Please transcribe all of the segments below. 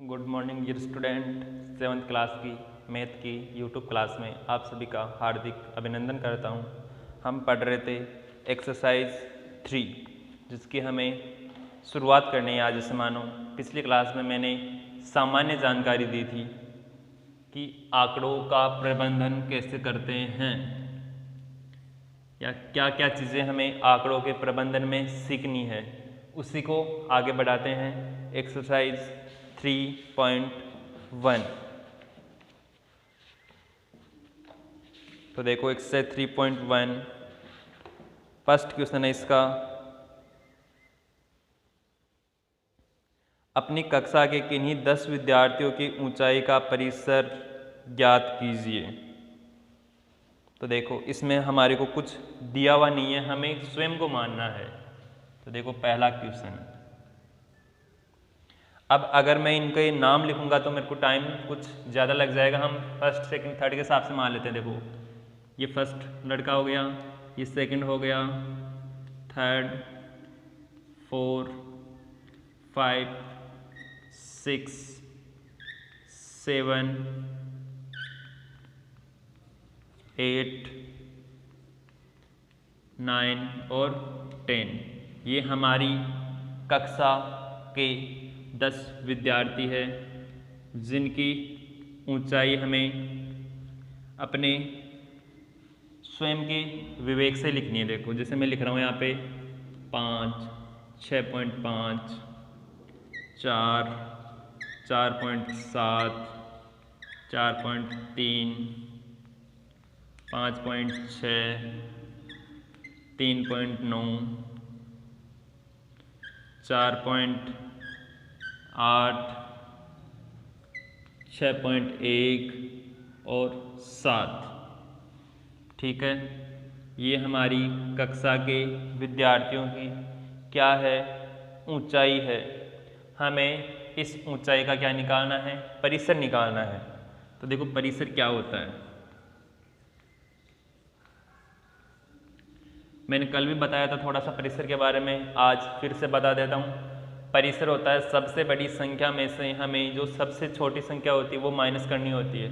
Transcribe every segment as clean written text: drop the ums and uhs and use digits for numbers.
Good morning dear student. 7th class की math की YouTube class में आप सभी का हार्दिक अभिनंदन करता हूं। हम पढ़ रहे थे एक्सरसाइज 3 जिसकी हमें शुरुआत करनी है आज से। मानो पिछली क्लास में मैंने सामान्य जानकारी दी थी कि आंकड़ों का प्रबंधन कैसे करते हैं या क्या क्या चीज़ें हमें आंकड़ों के प्रबंधन में सीखनी है, उसी को आगे बढ़ाते हैं। एक्सरसाइज 3.1। तो देखो एक्सरसाइज 3.1 फर्स्ट क्वेश्चन है इसका। अपनी कक्षा के किन्हीं 10 विद्यार्थियों की ऊंचाई का परिसर ज्ञात कीजिए। तो देखो इसमें हमारे को कुछ दिया हुआ नहीं है, हमें स्वयं को मानना है। तो देखो पहला क्वेश्चन। अब अगर मैं इनके नाम लिखूंगा तो मेरे को टाइम कुछ ज़्यादा लग जाएगा। हम फर्स्ट सेकंड थर्ड के हिसाब से मान लेते हैं। देखो ये फर्स्ट लड़का हो गया, ये सेकंड हो गया, थर्ड, 4, 5, 6, 7, 8, 9 और 10। ये हमारी कक्षा के 10 विद्यार्थी है जिनकी ऊंचाई हमें अपने स्वयं के विवेक से लिखनी है। देखो जैसे मैं लिख रहा हूँ यहाँ पे 5, 6.5, 4, 4.7, 4.3, 5.6, 3.9, 4.8, 6.1 और 7। ठीक है, ये हमारी कक्षा के विद्यार्थियों की क्या है, ऊंचाई है। हमें इस ऊंचाई का क्या निकालना है, परिसर निकालना है। तो देखो परिसर क्या होता है, मैंने कल भी बताया था थोड़ा सा परिसर के बारे में, आज फिर से बता देता हूँ। परिसर होता है सबसे बड़ी संख्या में से हमें जो सबसे छोटी संख्या होती है वो माइनस करनी होती है।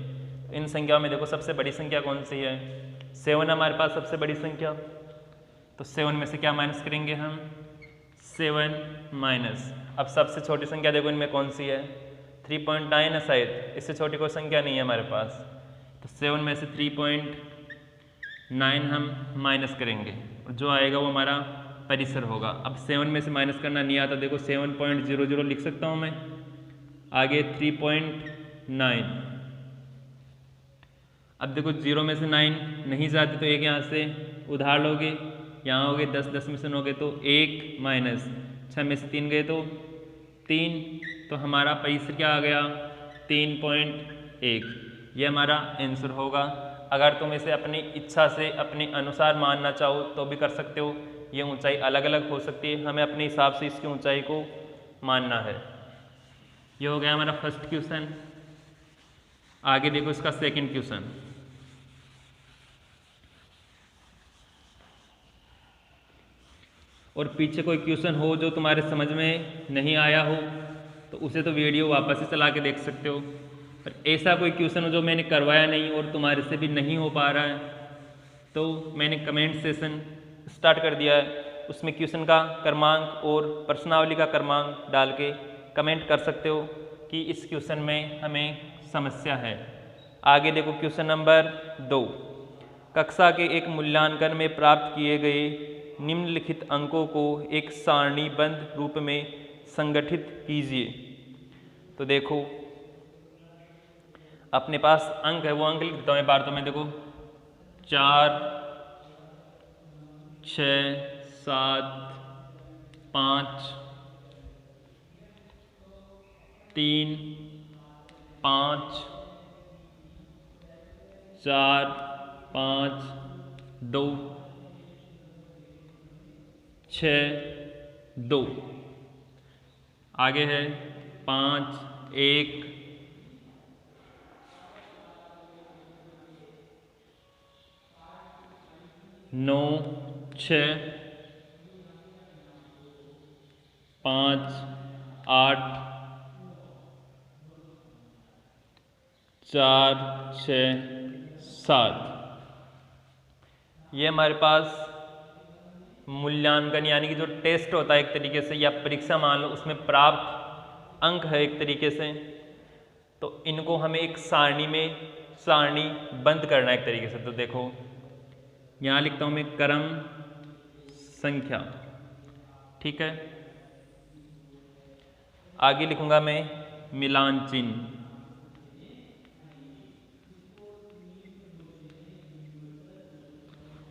इन संख्याओं में देखो सबसे बड़ी संख्या कौन सी है, 7 हमारे पास सबसे बड़ी संख्या। तो 7 में से क्या माइनस करेंगे हम, 7 माइनस। अब सबसे छोटी संख्या देखो इनमें कौन सी है, 3.9 है शायद, इससे छोटी कोई संख्या नहीं है हमारे पास। तो 7 में से 3.9 हम माइनस करेंगे और जो आएगा वो हमारा परिसर होगा। अब 7 में से माइनस करना नहीं आता, देखो 7.00 लिख सकता हूँ मैं। आगे 3.9। अब देखो 0 में से 9 नहीं जाते तो एक यहाँ से उधार लोगे, यहाँ हो गए 10, 10 में से 9 गए तो 1 माइनस 6 में से 3 गए तो 3। तो हमारा परिसर क्या आ गया, 3.1। ये हमारा आंसर होगा। अगर तुम इसे अपनी इच्छा से अपने अनुसार मानना चाहो तो भी कर सकते हो। ये ऊंचाई अलग अलग हो सकती है, हमें अपने हिसाब से इसकी ऊंचाई को मानना है। ये हो गया हमारा फर्स्ट क्वेश्चन। आगे देखो इसका सेकंड क्वेश्चन। और पीछे कोई क्वेश्चन हो जो तुम्हारे समझ में नहीं आया हो तो उसे तो वीडियो वापस से चला के देख सकते हो। पर ऐसा कोई क्वेश्चन हो जो मैंने करवाया नहीं और तुम्हारे से भी नहीं हो पा रहा है तो मैंने कमेंट सेशन स्टार्ट कर दिया है, उसमें क्वेश्चन का क्रमांक और प्रश्नावली का क्रमांक डाल के कमेंट कर सकते हो कि इस क्वेश्चन में हमें समस्या है। आगे देखो क्वेश्चन नंबर 2। कक्षा के एक मूल्यांकन में प्राप्त किए गए निम्नलिखित अंकों को एक सारणीबद्ध रूप में संगठित कीजिए। तो देखो अपने पास अंक है, वो अंक लिख देता हूँ एक बार तो मैं। देखो 4, 6, 7, 5, 3, 5, 4, 5, 2, 6, 2। आगे है 5, 1, 9, 6, 5, 8, 4 6 7। ये हमारे पास मूल्यांकन यानी कि जो टेस्ट होता है एक तरीके से, या परीक्षा मान लो, उसमें प्राप्त अंक है एक तरीके से। तो इनको हमें एक सारणी बंद करना है एक तरीके से। तो देखो यहाँ लिखता हूँ मैं क्रम संख्या, ठीक है। आगे लिखूंगा मैं मिलान चिन्ह,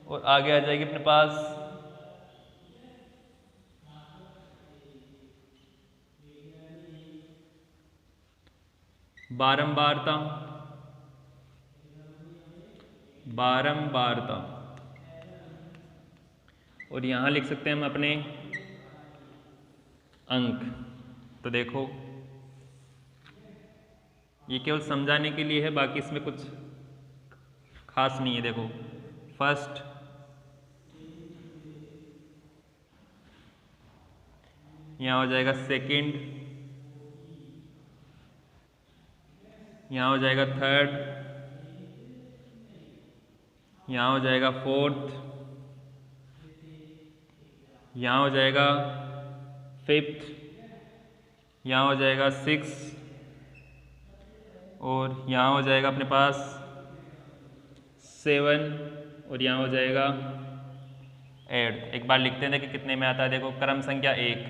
और आगे आ जाएगी अपने पास बारंबारता। और यहां लिख सकते हैं हम अपने अंक। तो देखो ये केवल समझाने के लिए है, बाकी इसमें कुछ खास नहीं है। देखो फर्स्ट, यहाँ हो जाएगा सेकंड, यहाँ हो जाएगा थर्ड, यहाँ हो जाएगा फोर्थ, यहाँ हो जाएगा फिफ्थ, यहाँ हो जाएगा सिक्स, और यहाँ हो जाएगा अपने पास 7, और यहाँ हो जाएगा 8। एक बार लिखते हैं कि कितने में आता है। देखो क्रम संख्या 1,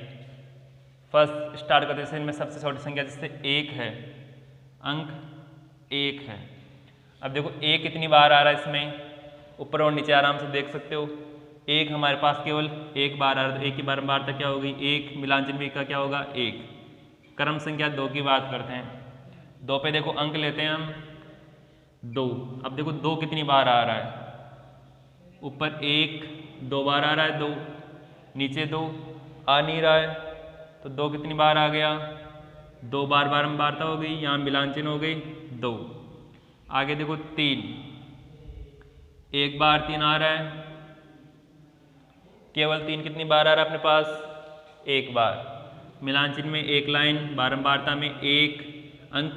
फर्स्ट स्टार्ट करते हैं इनमें सबसे छोटी संख्या जिससे 1 है, अंक 1 है। अब देखो 1 कितनी बार आ रहा है इसमें, ऊपर और नीचे आराम से देख सकते हो। 1 हमारे पास केवल एक बार आ रहा है, तो 1 की बारंबारता क्या होगी, 1। मिलान चिन्ह का क्या होगा, 1। क्रम संख्या 2 की बात करते हैं। 2 पे देखो अंक लेते हैं हम 2। अब देखो 2 कितनी बार आ रहा है, ऊपर 1 2 बार आ रहा है, 2 नीचे 2 आ नहीं रहा है, तो 2 कितनी बार आ गया, 2 बार बारंबारता हो गई, यहाँ मिलान चिन्ह हो गई 2। आगे देखो 3, 1 बार 3 आ रहा है, केवल 3 कितनी बार आ रहा है अपने पास, 1 बार। मिलान चिन्ह में 1 लाइन, बारंबारता में 1, अंक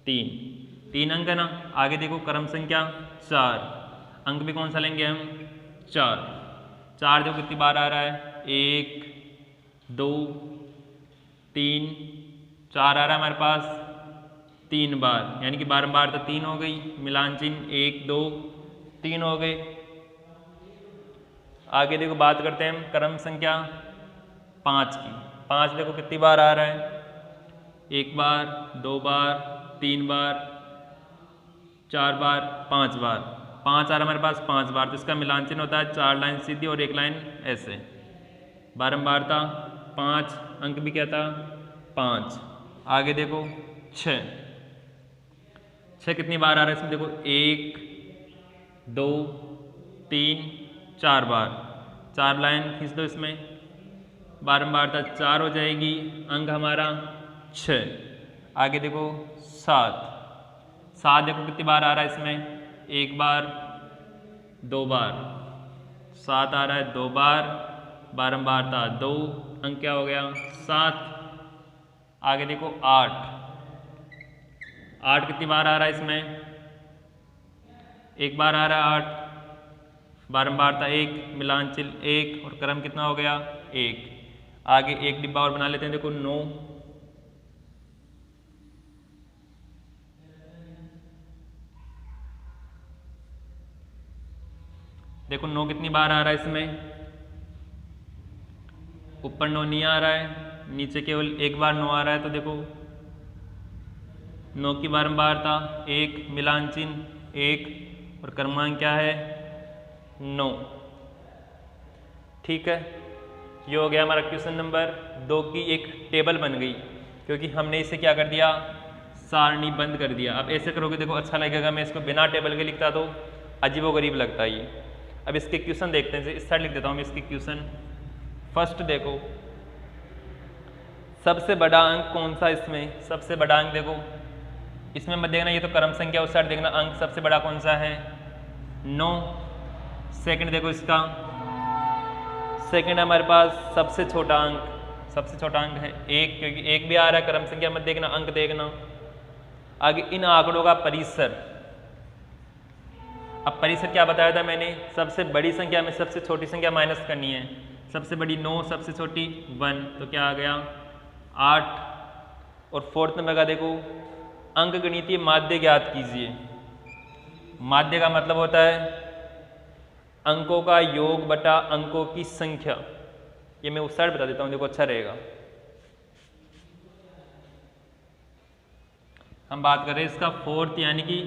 3 अंक है ना। आगे देखो क्रम संख्या 4, अंक भी कौन सा लेंगे हम, 4 देखो कितनी बार आ रहा है, 1 2 3 4 आ रहा है हमारे पास 3 बार, यानी कि बारंबारता 3 हो गई। मिलान चिन्ह 1 2 3 हो गए। आगे देखो बात करते हैं हम क्रम संख्या 5 की। 5 देखो कितनी बार आ रहा है, 1 बार 2 बार 3 बार 4 बार 5 बार। 5 आ रहा है हमारे पास 5 बार, तो इसका मिलान चिन्ह होता है 4 लाइन सीधी और 1 लाइन ऐसे। बारंबारता 5, अंक भी क्या था 5। आगे देखो 6 कितनी बार आ रहा है इसमें, देखो 1 2 3 4 बार, 4 लाइन खींच दो इसमें, बारंबारता 4 हो जाएगी, अंक हमारा 6। आगे देखो 7 देखो कितनी बार आ रहा है इसमें, 1 बार 2 बार, 7 आ रहा है 2 बार, बारंबारता 2, अंक क्या हो गया 7। आगे देखो 8 कितनी बार आ रहा है इसमें, 1 बार आ रहा है 8, बारंबारता 1, मिलान चिन्ह 1, और क्रम कितना हो गया 1। आगे एक डिब्बा और बना लेते हैं, देखो 9 देखो 9 कितनी बार आ रहा है इसमें, ऊपर 9 नहीं आ रहा है, नीचे केवल 1 बार 9 आ रहा है। तो देखो 9 की बारंबारता 1, मिलान चिन्ह 1, और क्रमांक क्या है 9। ठीक है, ये हो गया हमारा क्वेश्चन नंबर 2 की एक टेबल बन गई, क्योंकि हमने इसे क्या कर दिया, सारणी बंद कर दिया। अब ऐसे करोगे देखो अच्छा लगेगा, मैं इसको बिना टेबल के लिखता तो अजीबोगरीब लगता है ये। अब इसके क्वेश्चन देखते हैं, इस साइड लिख देता हूँ मैं इसके क्वेश्चन। फर्स्ट देखो सबसे बड़ा अंक कौन सा, इसमें सबसे बड़ा अंक देखो, इसमें मत देखना ये तो क्रम संख्या, उस साइड देखना अंक सबसे बड़ा कौन सा है 9। सेकंड देखो इसका, सेकंड हमारे पास सबसे छोटा अंक है 1, क्योंकि 1 भी आ रहा है क्रम संख्या, मत देखना अंक देखना। आगे इन आंकड़ों का परिसर। अब परिसर क्या बताया था मैंने, सबसे बड़ी संख्या में सबसे छोटी संख्या माइनस करनी है। सबसे बड़ी 9, सबसे छोटी 1, तो क्या आ गया 8। और फोर्थ नंबर का देखो, अंक गणितीय माध्य ज्ञात कीजिए। माध्य का मतलब होता है अंकों का योग बटा अंकों की संख्या। ये मैं उस साइड बता देता हूँ, देखो अच्छा रहेगा। हम बात कर रहे हैं इसका फोर्थ यानी कि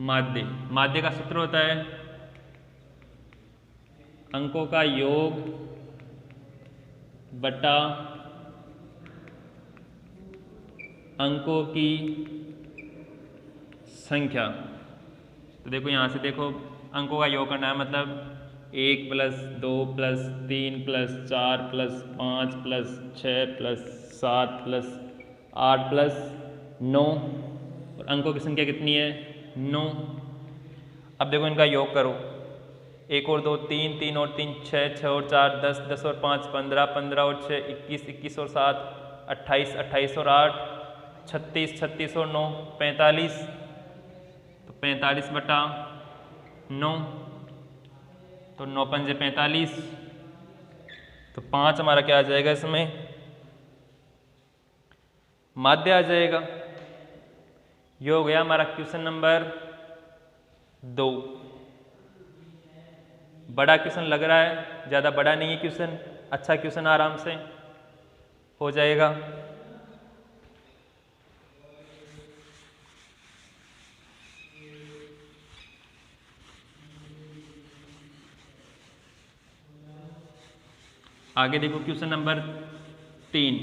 माध्य। माध्य का सूत्र होता है अंकों का योग बटा अंकों की संख्या। तो देखो यहाँ से देखो, अंकों का योग करना है मतलब 1 + 2 + 3 + 4 + 5 + 6 + 7 + 8 + 9, और अंकों की संख्या कितनी है 9। अब देखो इनका योग करो, 1 और 2 3, 3 और 3 6, 6 और 4 10, 10 और 5 15, 15 और 6 21, 21 और 7 28, 28 और 8 36, 36 और 9 45। तो 45 बटा 9, तो 9 पंजे 45, तो 5 हमारा क्या आ जाएगा इसमें माध्य आ जाएगा। ये हो गया हमारा क्वेश्चन नंबर 2। बड़ा क्वेश्चन लग रहा है, ज़्यादा बड़ा नहीं है क्वेश्चन, अच्छा क्वेश्चन आराम से हो जाएगा। आगे देखो क्वेश्चन नंबर 3।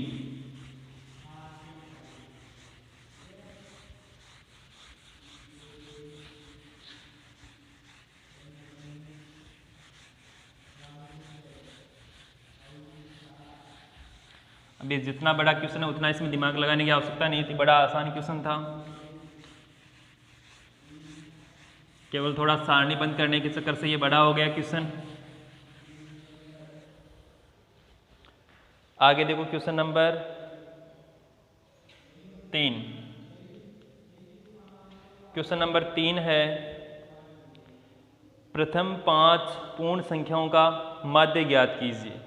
अभी जितना बड़ा क्वेश्चन है उतना इसमें दिमाग लगाने की आवश्यकता नहीं थी, बड़ा आसान क्वेश्चन था। केवल थोड़ा सारणी बंद करने के चक्कर से ये बड़ा हो गया क्वेश्चन। आगे देखो क्वेश्चन नंबर 3। क्वेश्चन नंबर 3 है प्रथम 5 पूर्ण संख्याओं का माध्य ज्ञात कीजिए।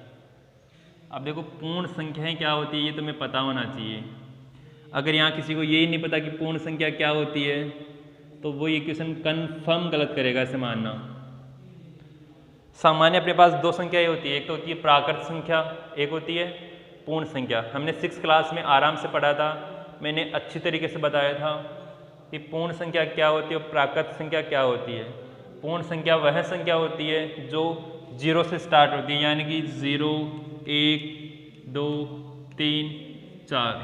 अब देखो पूर्ण संख्याएं क्या होती है ये तुम्हें पता होना चाहिए। अगर यहाँ किसी को यही नहीं पता कि पूर्ण संख्या क्या होती है तो वो ये क्वेश्चन कन्फर्म गलत करेगा, ऐसे मानना। सामान्य अपने पास 2 संख्याएं होती है, एक तो होती है प्राकृत संख्या, एक होती है पूर्ण संख्या। हमने 6th क्लास में आराम से पढ़ा था, मैंने अच्छी तरीके से बताया था कि पूर्ण संख्या क्या होती है और प्राकृत संख्या क्या होती है। पूर्ण संख्या वह संख्या होती है जो 0 से स्टार्ट होती है, यानी कि 0 1 2 3 4,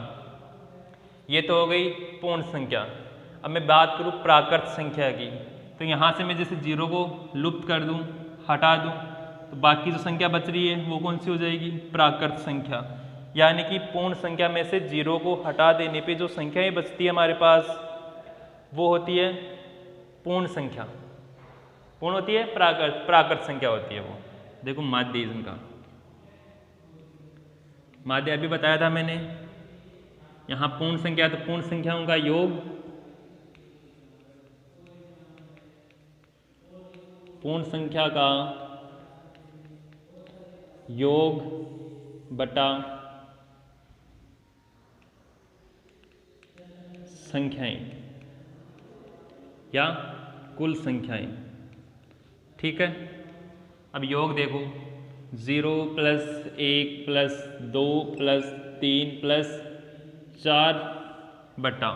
ये तो हो गई पूर्ण संख्या। अब मैं बात करूँ प्राकृत संख्या की, तो यहाँ से मैं जैसे 0 को लुप्त कर दूँ, हटा दूँ, तो बाकी जो संख्या बच रही है वो कौन सी हो जाएगी प्राकृत संख्या। यानी कि पूर्ण संख्या में से 0 को हटा देने पे जो संख्याएं बचती है हमारे पास वो होती है पूर्ण संख्या। पूर्ण होती है प्राकृत संख्या होती है वो। देखो माध्य इनका, माध्य अभी बताया था मैंने। यहाँ पूर्ण संख्या तो पूर्ण संख्याओं का योग, पूर्ण संख्या का योग बटा संख्याएं या कुल संख्याएं, ठीक है। अब योग देखो 0 + 1 + 2 + 3 + 4 बटा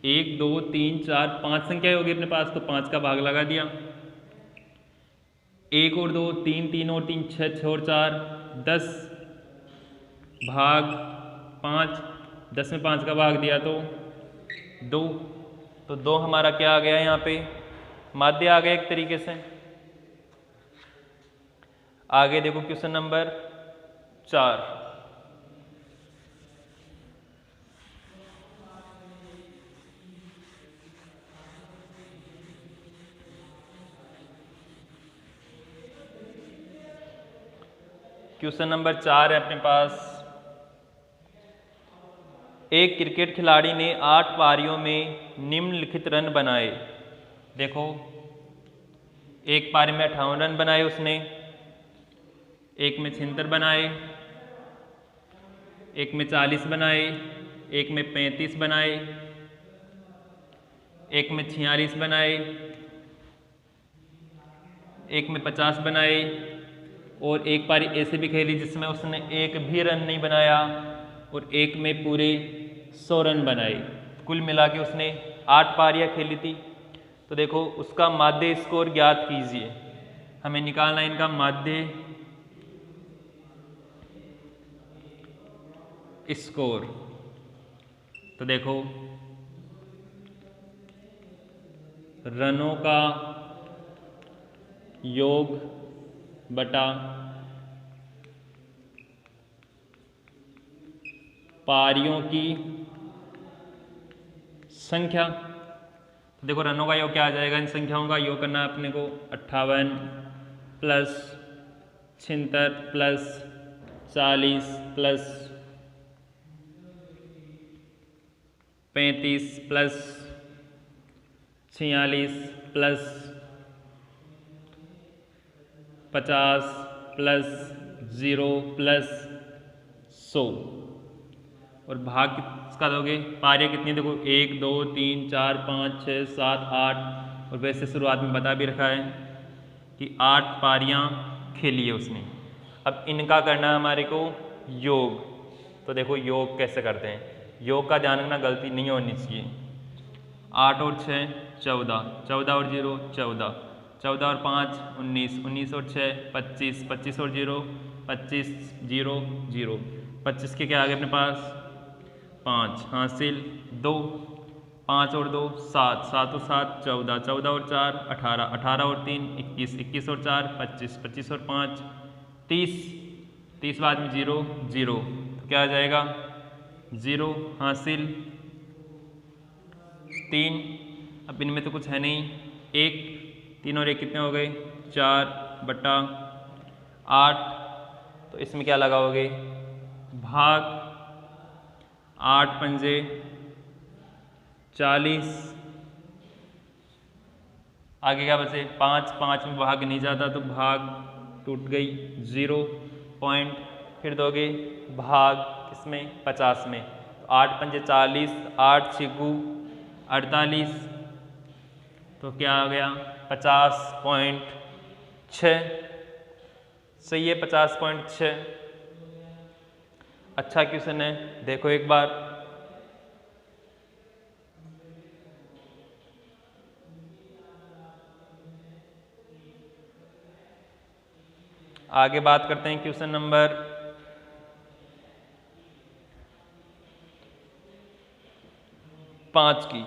1 2 3 4 5 संख्याएं होगी अपने पास, तो 5 का भाग लगा दिया। 1 और 2 3, 3 और 3 6, 6 और 4 10 भाग 5, 10 में 5 का भाग दिया तो 2, तो 2 हमारा क्या आ गया यहाँ पे माध्य आ गया एक तरीके से। आगे देखो क्वेश्चन नंबर 4। क्वेश्चन नंबर 4 है अपने पास, एक क्रिकेट खिलाड़ी ने 8 पारियों में निम्नलिखित रन बनाए। देखो, एक पारी में 58 रन बनाए उसने, एक में 76 बनाए, एक में 40 बनाए, एक में 35 बनाए, एक में 46 बनाए, एक में 50 बनाए, और एक पारी ऐसे भी खेली जिसमें उसने एक भी रन नहीं बनाया, और एक में पूरे 100 रन बनाए। कुल मिला के उसने 8 पारियां खेली थी। तो देखो, उसका माध्य स्कोर ज्ञात कीजिए। हमें निकालना है इनका माध्य स्कोर। तो देखो, रनों का योग बटा पारियों की संख्या। तो देखो, रनों का योग क्या आ जाएगा, इन संख्याओं का योग करना है अपने को। 58 plus 76 plus 40 plus 35 plus 46 plus 50 plus 0 plus 100, और भाग किसका दोगे, पारियाँ कितनी, देखो 1 2 3 4 5 6 7 8, और वैसे शुरुआत में बता भी रखा है कि 8 पारियाँ खेली है उसने। अब इनका करना है हमारे को योग। तो देखो, योग कैसे करते हैं, योग का ध्यान रखना, गलती नहीं होनी चाहिए। 8 और 6 14, 14 और 0 14, 14 और 5 19, 19 और 6 25, 25 और 0 25, 0 0, 25 के क्या आ गए अपने पास 5, हासिल 2, 5 और 2 7, 7 और 7 14, 14 और 4 18, 18 और 3 21, 21 और 4 25, 25 और 5 30, 30 बाद में 0 0, तो क्या आ जाएगा 0, हासिल 3। अब इनमें तो कुछ है नहीं, 1, 3 और 1 कितने हो गए 4 बटा 8, तो इसमें क्या लगाओगे भाग 8 पंजे 40, आगे क्या बचे 5, 5 में भाग नहीं जाता तो भाग टूट गई 0 पॉइंट, फिर दोगे भाग किसमें 50 में, तो 8 पंजे 40, 8 छिगु 48, तो क्या आ गया 50.6। सही है, 50.6। अच्छा क्वेश्चन है, देखो एक बार। आगे बात करते हैं क्वेश्चन नंबर 5 की।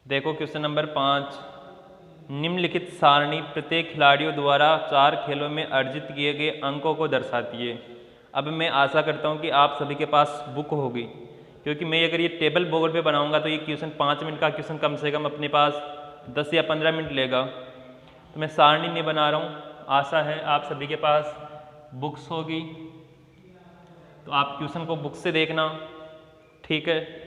देखो क्वेश्चन नंबर 5, निम्नलिखित सारणी प्रत्येक खिलाड़ियों द्वारा 4 खेलों में अर्जित किए गए अंकों को दर्शाती है। अब मैं आशा करता हूं कि आप सभी के पास बुक होगी, क्योंकि मैं अगर ये टेबल बोर्ड पे बनाऊंगा तो ये क्वेश्चन 5 मिनट का क्वेश्चन कम से कम अपने पास 10 या 15 मिनट लेगा। तो मैं सारणी नहीं बना रहा हूँ, आशा है आप सभी के पास बुक्स होगी, तो आप क्वेश्चन को बुक से देखना, ठीक है।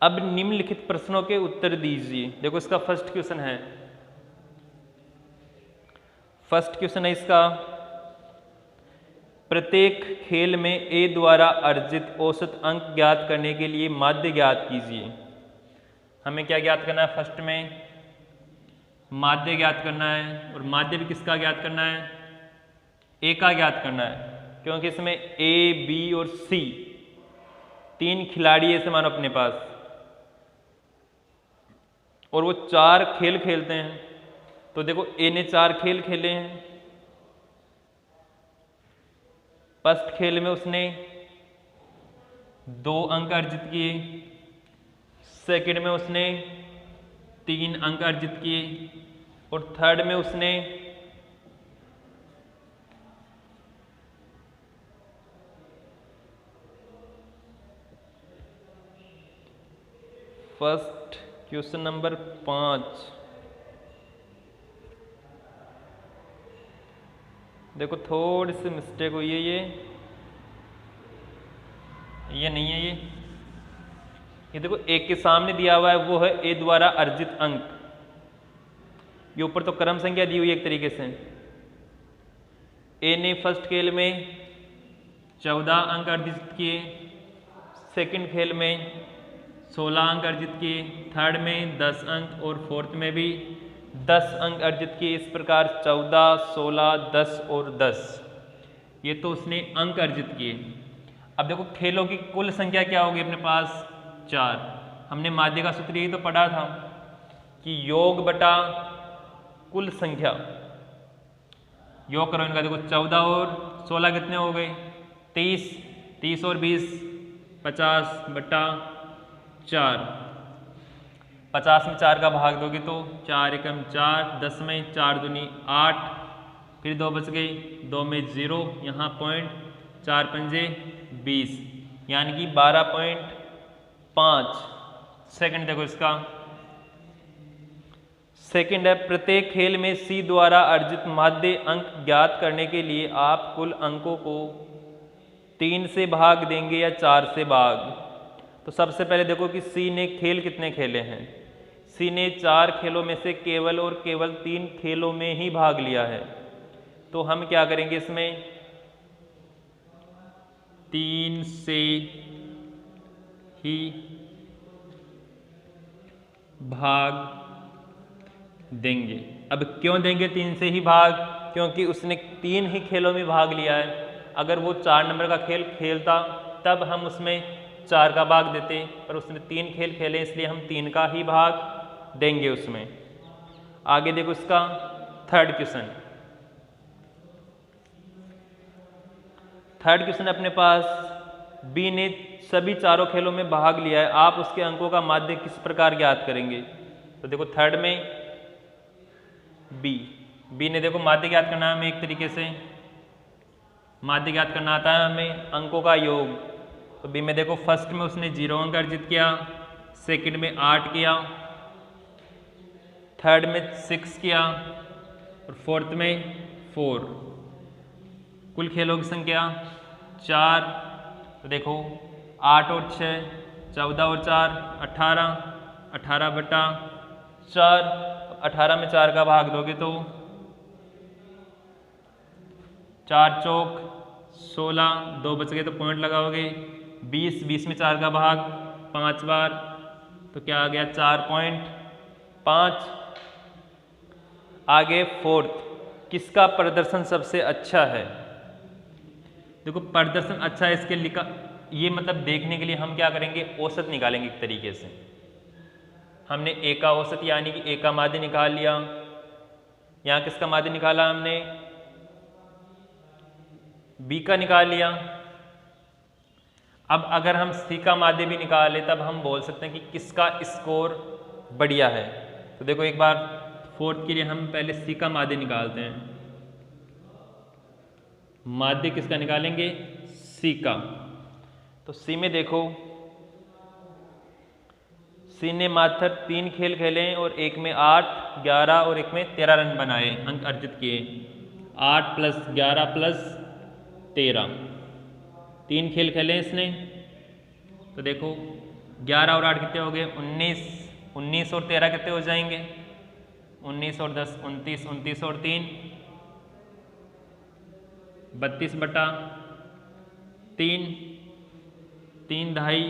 अब निम्नलिखित प्रश्नों के उत्तर दीजिए। देखो, इसका फर्स्ट क्वेश्चन है, इसका प्रत्येक खेल में ए द्वारा अर्जित औसत अंक ज्ञात करने के लिए माध्य ज्ञात कीजिए। हमें क्या ज्ञात करना है, फर्स्ट में माध्य ज्ञात करना है, और माध्य भी किसका ज्ञात करना है, ए का ज्ञात करना है, क्योंकि इसमें ए बी और सी 3 खिलाड़ी ऐसे मानो अपने पास, और वो 4 खेल खेलते हैं। तो देखो, ए ने 4 खेल खेले हैं। फर्स्ट खेल में उसने 2 अंक अर्जित किए, सेकंड में उसने 3 अंक अर्जित किए और थर्ड में उसने फर्स्ट क्वेश्चन नंबर 5। देखो थोड़ी सी मिस्टेक हुई है, ये नहीं है, ये देखो एक के सामने दिया हुआ है वो है ए द्वारा अर्जित अंक। ये ऊपर तो क्रम संख्या दी हुई है एक तरीके से। ए ने फर्स्ट खेल में 14 अंक अर्जित किए, सेकंड खेल में 16 अंक अर्जित किए, थर्ड में 10 अंक और फोर्थ में भी 10 अंक अर्जित किए। इस प्रकार 14, 16, 10 और 10, ये तो उसने अंक अर्जित किए। अब देखो खेलों की कुल संख्या क्या होगी अपने पास 4। हमने माध्य का सूत्र यही तो पढ़ा था कि योग बटा कुल संख्या। योग करो इनका, देखो 14 और 16 कितने हो गए 30, 30 और 20 50 बटा 4। 50 में 4 का भाग दोगे तो 4 एकम 4, 10 में 4 दूनी 8, फिर 2 बच गई, 2 में 0, यहाँ पॉइंट, 4 पंजे 20, यानी कि 12.5 सेकंड। देखो इसका सेकंड है, प्रत्येक खेल में सी द्वारा अर्जित माध्य अंक ज्ञात करने के लिए आप कुल अंकों को 3 से भाग देंगे या 4 से भाग। तो सबसे पहले देखो कि सी ने खेल कितने खेले हैं। सी ने 4 खेलों में से केवल और केवल 3 खेलों में ही भाग लिया है। तो हम क्या करेंगे, इसमें 3 से ही भाग देंगे। अब क्यों देंगे 3 से ही भाग, क्योंकि उसने 3 ही खेलों में भाग लिया है। अगर वो 4 नंबर का खेल खेलता तब हम उसमें 4 का भाग देते, पर उसने 3 खेल खेले इसलिए हम 3 का ही भाग देंगे उसमें। आगे देखो इसका थर्ड क्वेश्चन। थर्ड क्वेश्चन अपने पास, बी ने सभी 4 खेलों में भाग लिया है, आप उसके अंकों का माध्य किस प्रकार ज्ञात करेंगे। तो देखो थर्ड में बी ने देखो माध्य ज्ञात करना है हमें, एक तरीके से माध्य ज्ञात करना आता है हमें अंकों का योग। तो बी में देखो फर्स्ट में उसने 0 अंक अर्जित किया, सेकंड में 8 किया, थर्ड में 6 किया और फोर्थ में 4। कुल खेलों की संख्या 4। तो देखो 8 और 6 14 और 4 18, 18 बटा 4। 18 में 4 का भाग दोगे तो 4 चौक 16, 2 बच गए तो पॉइंट लगाओगे, 20, 20 में 4 का भाग 5 बार, तो क्या आ गया 4.5। आगे फोर्थ, किसका प्रदर्शन सबसे अच्छा है। देखो प्रदर्शन अच्छा है इसके लिखा, ये मतलब देखने के लिए हम क्या करेंगे, औसत निकालेंगे एक तरीके से। हमने ए का औसत यानी कि ए का माध्य निकाल लिया, यहाँ किसका माध्य निकाला हमने, बी का निकाल लिया। अब अगर हम सी का माध्य भी निकाले तब हम बोल सकते हैं कि किसका स्कोर बढ़िया है। तो देखो एक बार फोर्थ के लिए हम पहले सी का माध्य निकालते हैं। माध्य किसका निकालेंगे, सी का। तो सी में देखो सी ने मात्र 3 खेल खेले और एक में 8, 11 और एक में 13 रन बनाए, अंक अर्जित किए। 8 + 11 + 13, 3 खेल खेले इसने। तो देखो 11 और 8 कितने हो गए 19, 19 और 13 कितने हो जाएंगे 19 और 10 29, 29 और 3 32 बटा 3, 3 ढाई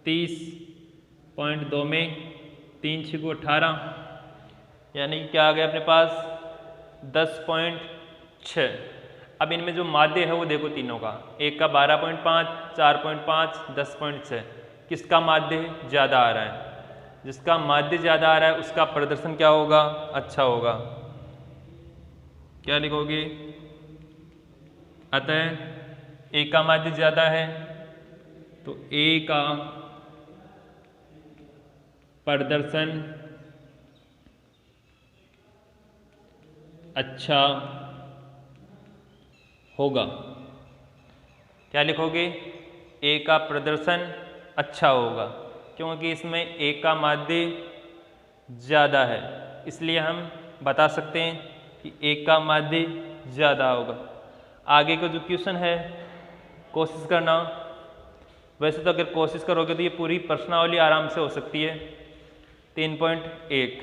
30.2 में 3 6 18, यानी कि क्या आ गया अपने पास 10.6। अब इनमें जो माध्य है वो देखो तीनों का, एक का 12.5, 4.5, 10.6। किसका माध्य ज़्यादा आ रहा है, जिसका माध्य ज़्यादा आ रहा है उसका प्रदर्शन क्या होगा, अच्छा होगा। क्या लिखोगे, अतः ए का माध्य ज़्यादा है तो ए का प्रदर्शन अच्छा होगा। क्या लिखोगे? ए का प्रदर्शन अच्छा होगा, क्योंकि इसमें ए का माध्य ज़्यादा है, इसलिए हम बता सकते हैं कि ए का माध्य ज़्यादा होगा। आगे का जो क्वेश्चन है कोशिश करना, वैसे तो अगर कोशिश करोगे तो ये पूरी प्रश्नावली आराम से हो सकती है 3.1,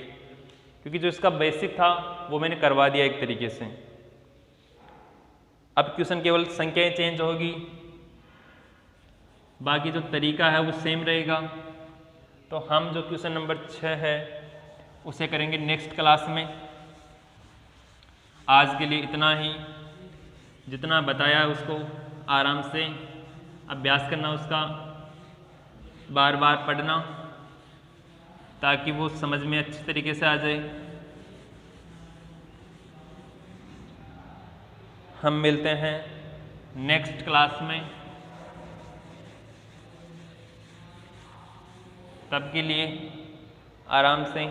क्योंकि जो इसका बेसिक था वो मैंने करवा दिया एक तरीके से। अब क्वेश्चन केवल संख्याएं चेंज होगी, बाकी जो तरीका है वो सेम रहेगा। तो हम जो क्वेश्चन नंबर 6 है उसे करेंगे नेक्स्ट क्लास में। आज के लिए इतना ही, जितना बताया है उसको आराम से अभ्यास करना, उसका बार बार पढ़ना, ताकि वो समझ में अच्छी तरीके से आ जाए। हम मिलते हैं नेक्स्ट क्लास में, तब के लिए आराम से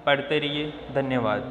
पढ़ते रहिए। धन्यवाद।